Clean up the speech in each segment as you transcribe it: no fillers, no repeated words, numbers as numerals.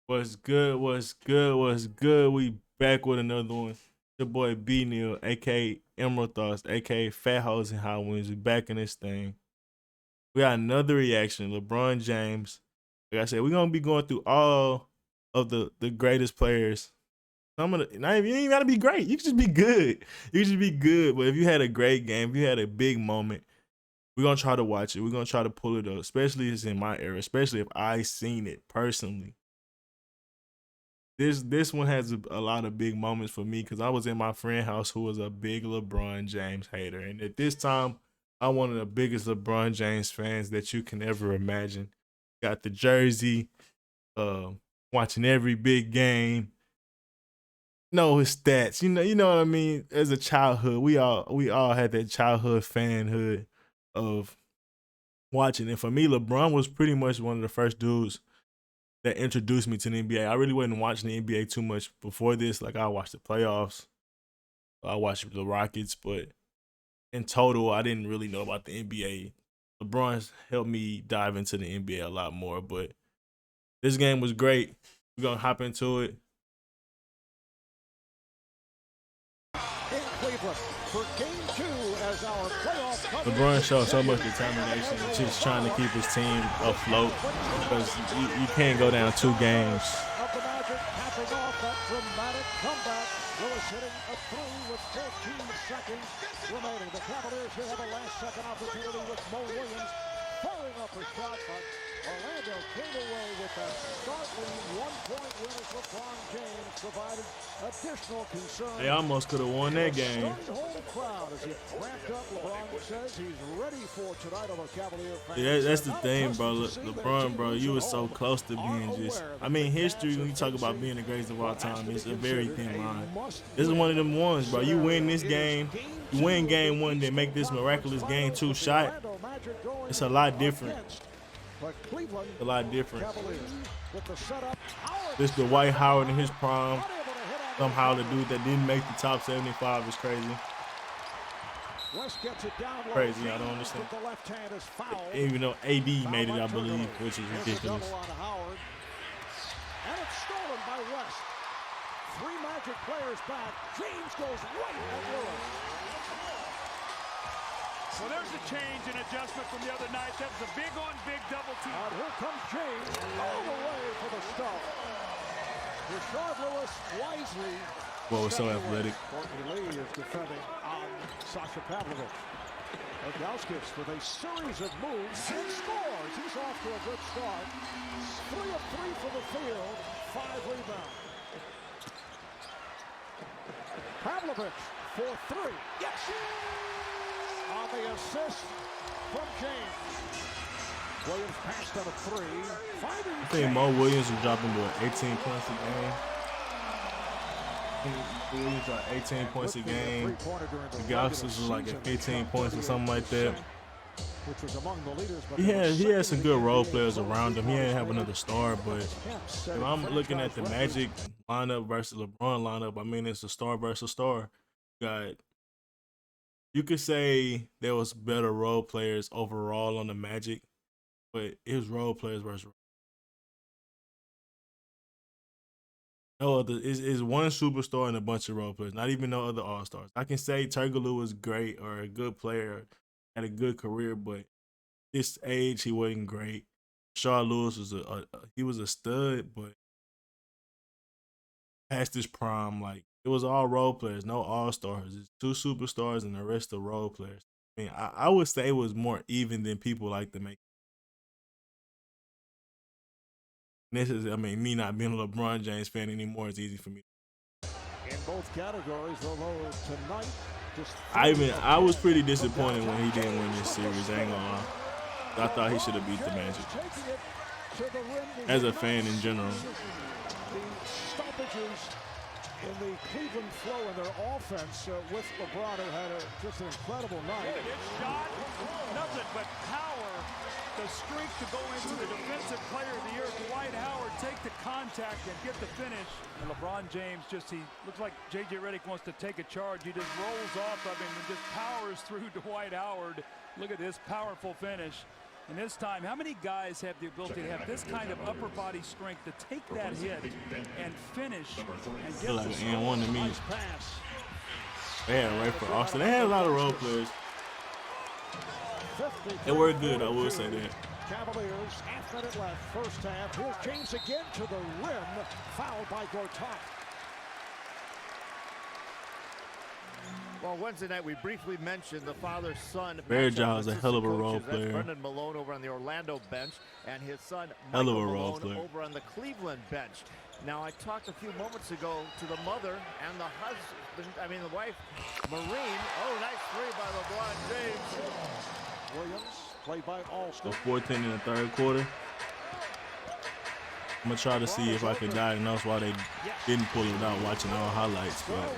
What's good? What's good? What's good? We back with another one. Your boy B Neil, aka Emerald Thoughts, aka Fat Hoes and Hot Wings. We back in this thing. We got another reaction. LeBron James. Like I said, we're gonna be going through all of the greatest players. Some of the not even, you ain't gotta be great. You can just be good. You can just be good. But if you had a great game, if you had a big moment, we're gonna try to watch it. We're gonna try to pull it up, especially if it's in my era, especially if I seen it personally. This one has a lot of big moments for me because I was in my friend house who was a big LeBron James hater, and at this time, I'm one of the biggest LeBron James fans that you can ever imagine. Got the jersey, uh, watching every big game, know his stats. You know what I mean. As a childhood, we all had that childhood fanhood of watching, and for me, LeBron was pretty much one of the first dudes that introduced me to the NBA. I really wasn't watching the NBA too much before this. Like I watched the playoffs, I watched the Rockets, but in total, I didn't really know about the NBA. LeBron's helped me dive into the NBA a lot more. But this game was great. We're gonna hop into it. In Cleveland for game 2 as our playoff LeBron showed so much determination, just trying to keep his team afloat because you can't go down 2 games. of the Magic capping off that dramatic comeback. Lewis hitting a 3 with 14 seconds remaining. The Cavaliers here have a last-second opportunity with Mo Williams firing up a shot, but Orlando came away with a startling 1-point win as LeBron James provided additional concern. They almost could have won that game. Whole crowd as he cramped up. LeBron says he's ready for tonight on the Cavalier fans. Yeah, that's the thing, bro. LeBron, bro, you were so close to being just. I mean, history, when you talk about being the greatest of all time, it's a very thin line. This is one of them ones, bro. You win this game, you win game 1, then make this miraculous game 2 shot. It's a lot different. A lot different. This the Dwight Howard in his prime. Somehow the dude that didn't make the top 75 is crazy. Crazy, I don't understand. Even though AD made it, I believe, which is ridiculous. And it's stolen by West. 3 Magic players back. James goes right at Lewis. Well, there's a change in adjustment from the other night. That was a big-on-big double team. And here comes James all the way for the stop. Rashard Lewis wisely. Whoa, so athletic. Courtney Lee is defending on Sasha Pavlovich. Ilgauskas with a series of moves and scores. He's off to a good start. 3 of 3 for the field, 5 rebounds. Pavlovich for 3. Yes! On the assist from James. Williams passed on a 3. I think Mo Williams is dropping to 18 points a game. Williams dropped 18 points a game. Ilgauskas was like at 15 points or something like that. He had some good role players around him. He didn't have another star, but if I'm looking at the Magic lineup versus LeBron lineup, I mean, it's a star versus star. You could say there was better role players overall on the Magic, but it was role players versus no other. Is one superstar and a bunch of role players, not even no other all-stars. I can say Turkoglu was great or a good player, had a good career, but this age he wasn't great. Rashard Lewis was he was a stud, but past his prime, like it was all role players, no all-stars. It's 2 superstars and the rest are role players. I mean, I would say it was more even than people like to make. This is, I mean, me not being a LeBron James fan anymore is easy for me. In both categories, although tonight just I was pretty disappointed when he didn't win this series. I ain't gonna lie. I thought he should have beat the Magic. As a fan in general. The stoppages in the Cleveland flow in their offense with LeBron, who had just an incredible night. His shot, nothing but power. The streak to go into the defensive player of the year. Dwight Howard take the contact and get the finish. And LeBron James he looks like J.J. Redick wants to take a charge. He just rolls off of him and just powers through Dwight Howard. Look at this powerful finish. And this time, how many guys have the ability to have this kind of upper body strength to take that hit and finish and get like the an one to me. Nice pass. They had right for Austin. They had a lot of role players. They were good, I will say that. Cavaliers, half-minute left, first half. Here's James again to the rim, fouled by Gortat. Well, Wednesday night we briefly mentioned the father-son. Barry Giles, a hell of a role player. That's Brendan Malone over on the Orlando bench, and his son hell of Michael a role Malone player over on the Cleveland bench. Now, I talked a few moments ago to the mother and the husband, the wife, Marine. Oh, nice three by LeBron James. Williams, played by Alston. So 14 in the third quarter. I'm gonna try to see if I can diagnose why they didn't pull it without watching all highlights. But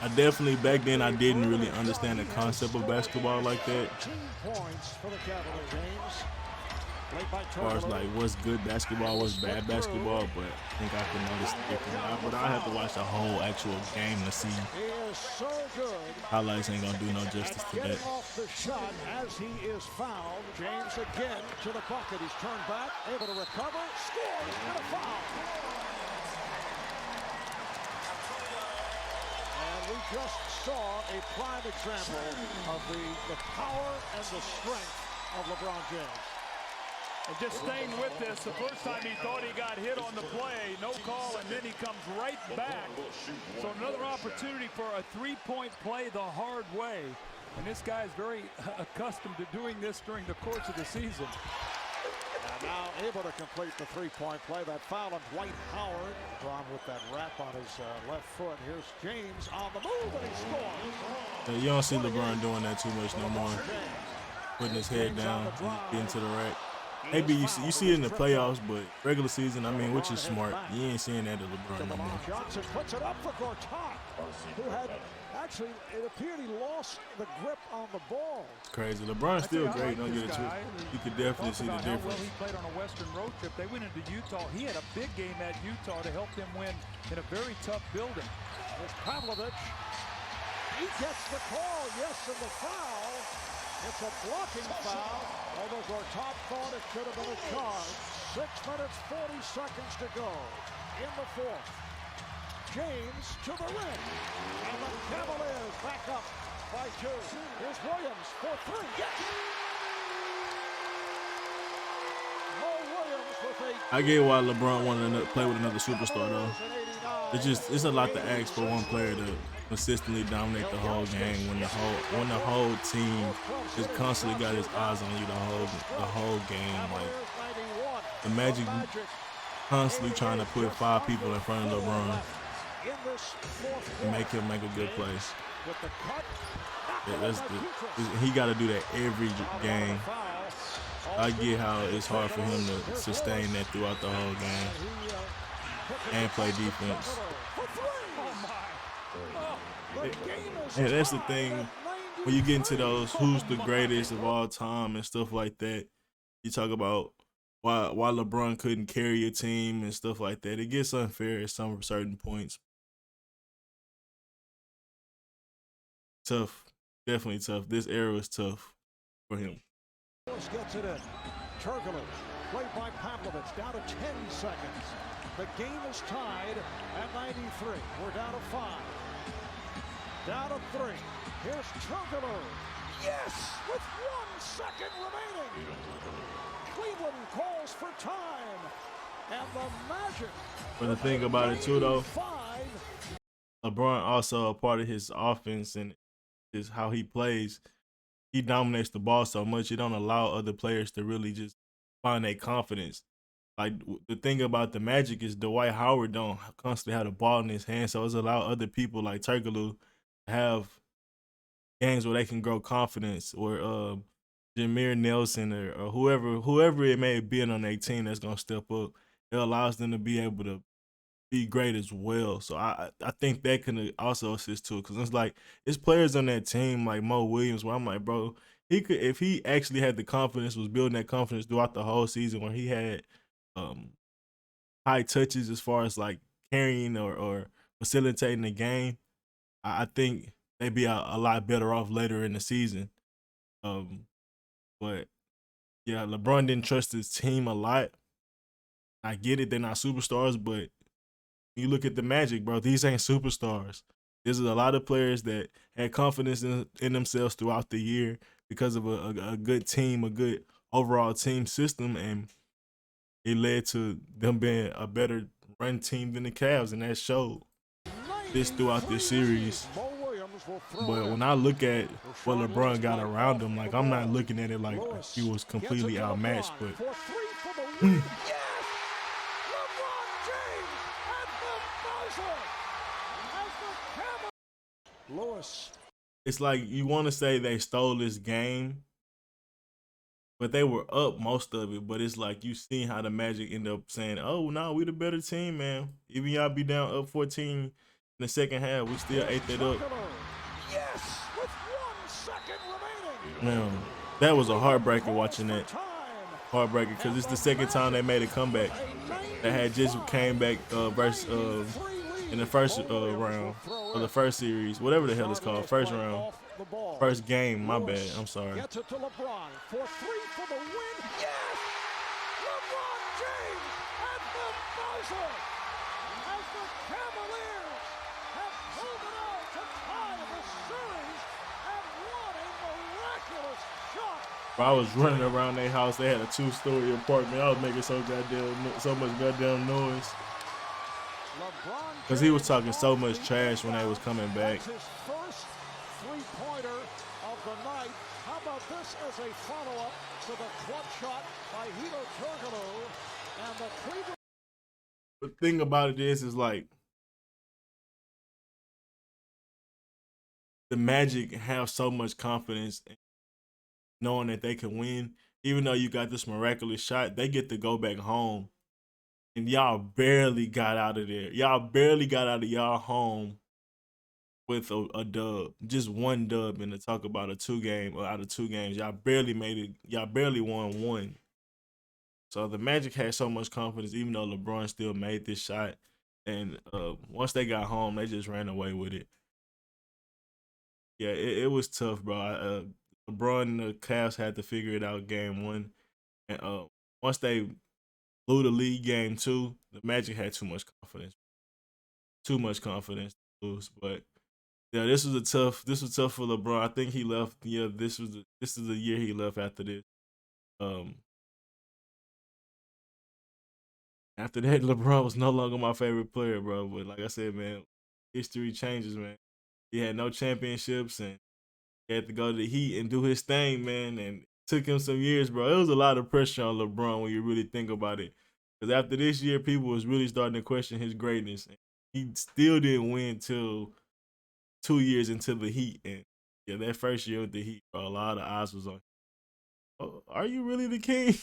I definitely, back then, I didn't really understand the concept of basketball like that. As far as like what's good basketball, what's bad basketball, but I think I can notice the difference. But I have to watch the whole actual game to see. Highlights ain't gonna do no justice to that. Off the shot as he is fouled. James again to the bucket. He's turned back, able to recover, scores, and a foul. And we just saw a prime example of the power and the strength of LeBron James. And just staying with this, the first time he thought he got hit on the play, no call, and then he comes right back. So another opportunity for a three-point play the hard way. And this guy is very accustomed to doing this during the course of the season. And now able to complete the three-point play. That foul on Dwight Howard. LeBron with that wrap on his left foot. Here's James on the move, and he scores. You don't see LeBron doing that too much no more. Putting his head down and getting to the rack. Maybe you see it in the playoffs, but regular season, which is smart. You ain't seeing that at LeBron no more. Johnson puts it up for Gortat, who had actually, it appeared he lost the grip on the ball. It's crazy. LeBron's still great. Don't get it twisted. You could definitely see the difference. Well, he played on a Western road trip. They went into Utah. He had a big game at Utah to help them win in a very tough building. There's Pavlovich. He gets the call. Yes, and the foul. It's a blocking foul, although Gortat thought it should have been a charge. 6 minutes, 40 seconds to go in the fourth. James to the rim, and the Cavaliers back up by 2. Here's Williams for 3. Yes! Mo Williams with a... I get why LeBron wanted to play with another superstar, though. It's a lot to ask for one player to consistently dominate the whole game when the whole team just constantly got his eyes on you the whole game. Like the Magic constantly trying to put 5 people in front of LeBron and make him make a good play. He got to do that every game. I get how it's hard for him to sustain that throughout the whole game and play defense. And that's the thing, when you get into those who's the greatest of all time and stuff like that, you talk about why LeBron couldn't carry a team and stuff like that. It gets unfair at some certain points. Tough, definitely tough. This era is tough for him. Gets it in. Turgelich, played by Pavlovich, down to 10 seconds. The game is tied at 93. We're down to 5. Down to 3. Here's Turgelich. Yes! With 1 second remaining. Cleveland calls for time. And the Magic. But the thing about it too, though, LeBron also a part of his offense and is how he plays. He dominates the ball so much, he don't allow other players to really just find their confidence. Like, the thing about the Magic is Dwight Howard don't constantly have the ball in his hand, so it's allowed other people like Turgelich to have games where they can grow confidence, or Jameer Nelson or whoever it may be on their team that's gonna step up. It allows them to be able to be great as well. So I think that can also assist too, because it's like it's players on that team like Mo Williams where I'm like, bro, he could, if he actually had the confidence, was building that confidence throughout the whole season, where he had high touches as far as like carrying or facilitating the game, I think they'd be a lot better off later in the season. But yeah, LeBron didn't trust his team a lot. I get it, they're not superstars, but you look at the Magic, bro, these ain't superstars. There's a lot of players that had confidence in themselves throughout the year because of a good team, a good overall team system, and it led to them being a better run team than the Cavs, and that showed this throughout this series. But when I look at what LeBron got around him, like I'm not looking at it like he was completely outmatched, but it's like you want to say they stole this game, but they were up most of it. But it's like you seen how the Magic end up saying, "Oh no, we the better team, man. Even y'all be down up 14 in the second half, we still ate that up." Yes, with 1 second remaining. Man, that was a heartbreaker watching that. Heartbreaker because it's the second time they made a comeback. They had just came back in the first round or the first series, whatever the hell it's called, first round, first game. My bad. I'm sorry. Gets it to LeBron for 3 for the win. Yes! LeBron James at the buzzer as the Cavaliers have pulled it out to tie the series, and what a miraculous shot! I was running around their house. They had a 2-story apartment. I was making so much goddamn noise. Because he was talking so much trash when they was coming back. That's his first three-pointer of the night. How about this as a follow-up to the clutch shot by Hito Turkoglu and the Cleveland. The thing about it is like the Magic have so much confidence in knowing that they can win. Even though you got this miraculous shot, they get to go back home. And y'all barely got out of there. Y'all barely got out of y'all home with a dub. Just one dub, and to talk about a 2-game or out of 2 games. Y'all barely made it. Y'all barely won 1. So the Magic had so much confidence, even though LeBron still made this shot. And once they got home, they just ran away with it. Yeah, it was tough, bro. LeBron and the Cavs had to figure it out game 1. And once they blew the lead game 2, the Magic had too much confidence. Too much confidence to lose. But yeah, this was tough for LeBron. I think he left. Yeah, this is the year he left after this. After that, LeBron was no longer my favorite player, bro. But like I said, man, history changes, man. He had no championships, and he had to go to the Heat and do his thing, man. And it took him some years, bro. It was a lot of pressure on LeBron when you really think about it. Because after this year, people was really starting to question his greatness. He still didn't win till 2 years into the Heat. And yeah, that first year with the Heat, bro, a lot of eyes was on him. Oh, are you really the king?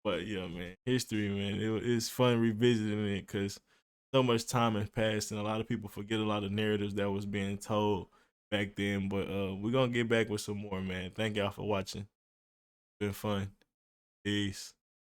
But yeah, man, history, man. It's fun revisiting it because so much time has passed, and a lot of people forget a lot of narratives that was being told back then. But we're gonna get back with some more, man. Thank y'all for watching. It's been fun. Peace.